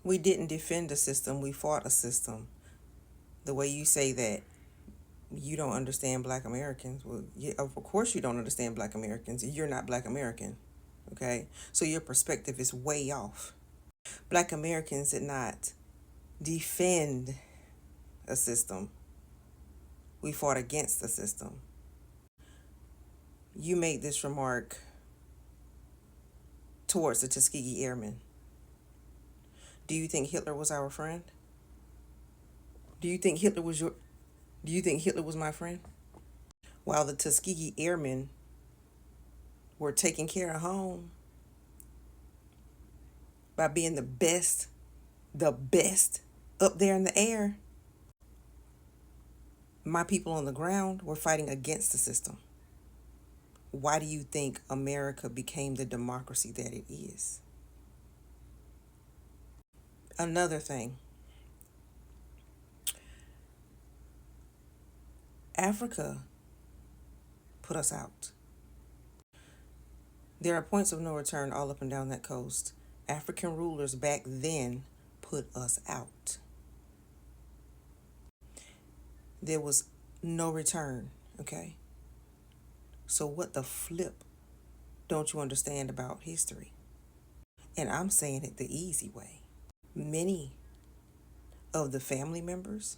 We didn't defend a system, we fought a system. The way you say that you don't understand Black Americans, well, yeah, of course you don't understand Black Americans. You're not Black American, okay? So your perspective is way off. Black Americans did not defend a system. We fought against the system. You made this remark towards the Tuskegee Airmen. Do you think Hitler was our friend? Do you think Hitler was your Do you think Hitler was my friend? While the Tuskegee Airmen were taking care of home by being the best up there in the air, my people on the ground were fighting against the system. Why do you think America became the democracy that it is? Another thing, Africa put us out. There are points of no return all up and down that coast. African rulers back then put us out. There was no return, okay? So what the flip don't you understand about history? And I'm saying it the easy way. Many of the family members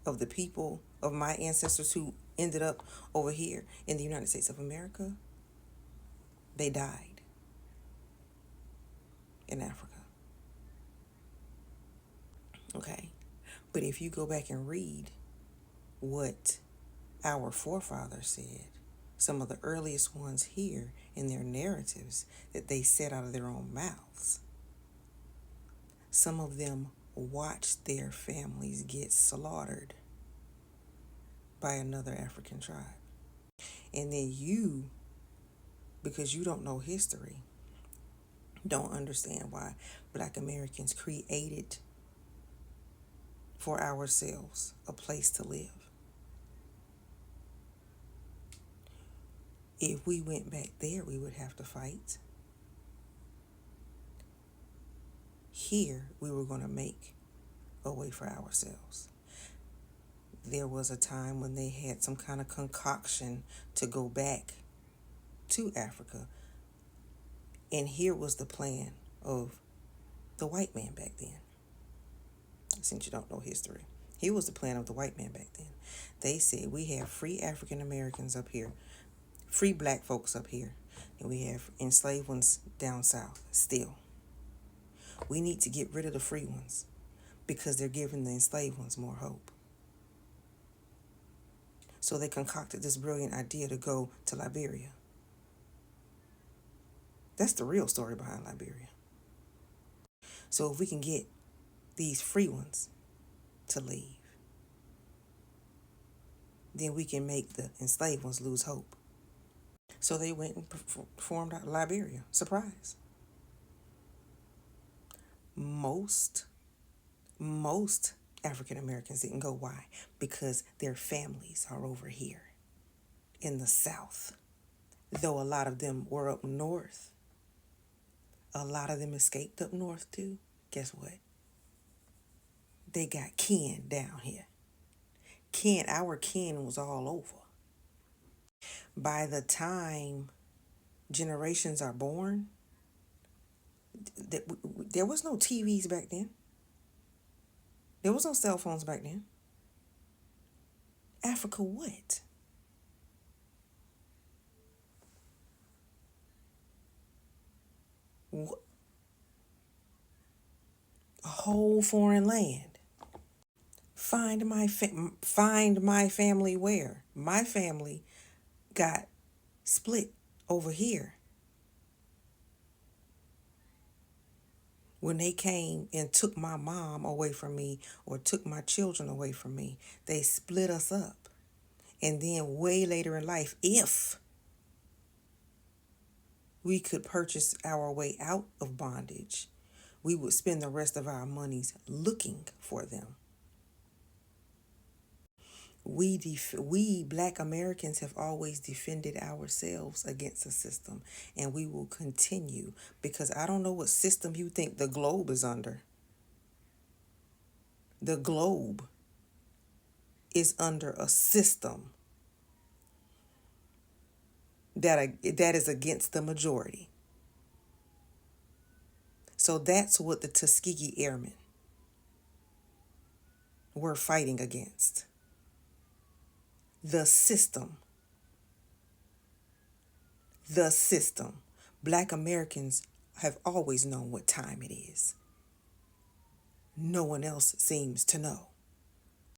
of the people of my ancestors who ended up over here in the United States of America, they died in Africa. Okay? But if you go back and read what our forefathers said, some of the earliest ones here in their narratives that they said out of their own mouths, some of them watched their families get slaughtered by another African tribe. And then you, because you don't know history, don't understand why Black Americans created for ourselves a place to live. If we went back there, we would have to fight. Here, we were going to make a way for ourselves. There was a time when they had some kind of concoction to go back to Africa. And here was the plan of the white man back then. Since you don't know history, here was the plan of the white man back then. They said, we have free African Americans up here, free Black folks up here, and we have enslaved ones down south still. We need to get rid of the free ones because they're giving the enslaved ones more hope. So they concocted this brilliant idea to go to Liberia. That's the real story behind Liberia. So if we can get these free ones to leave, then we can make the enslaved ones lose hope. So they went and formed Liberia. Surprise. Most African Americans didn't go. Why? Because their families are over here in the South. Though a lot of them were up north, a lot of them escaped up north too. Guess what? They got kin down here. Our kin was all over. By the time generations are born, there was no TVs back then. There was no cell phones back then. Africa what? A whole foreign land. Find my family where? My family got split over here. When they came and took my mom away from me or took my children away from me, they split us up. And then way later in life, if we could purchase our way out of bondage, we would spend the rest of our monies looking for them. we Black Americans have always defended ourselves against the system, and we will continue, because I don't know what system you think the globe is under. The globe is under a system that is against the majority. So that's what the Tuskegee Airmen were fighting against. The system. The system. Black Americans have always known what time it is. No one else seems to know.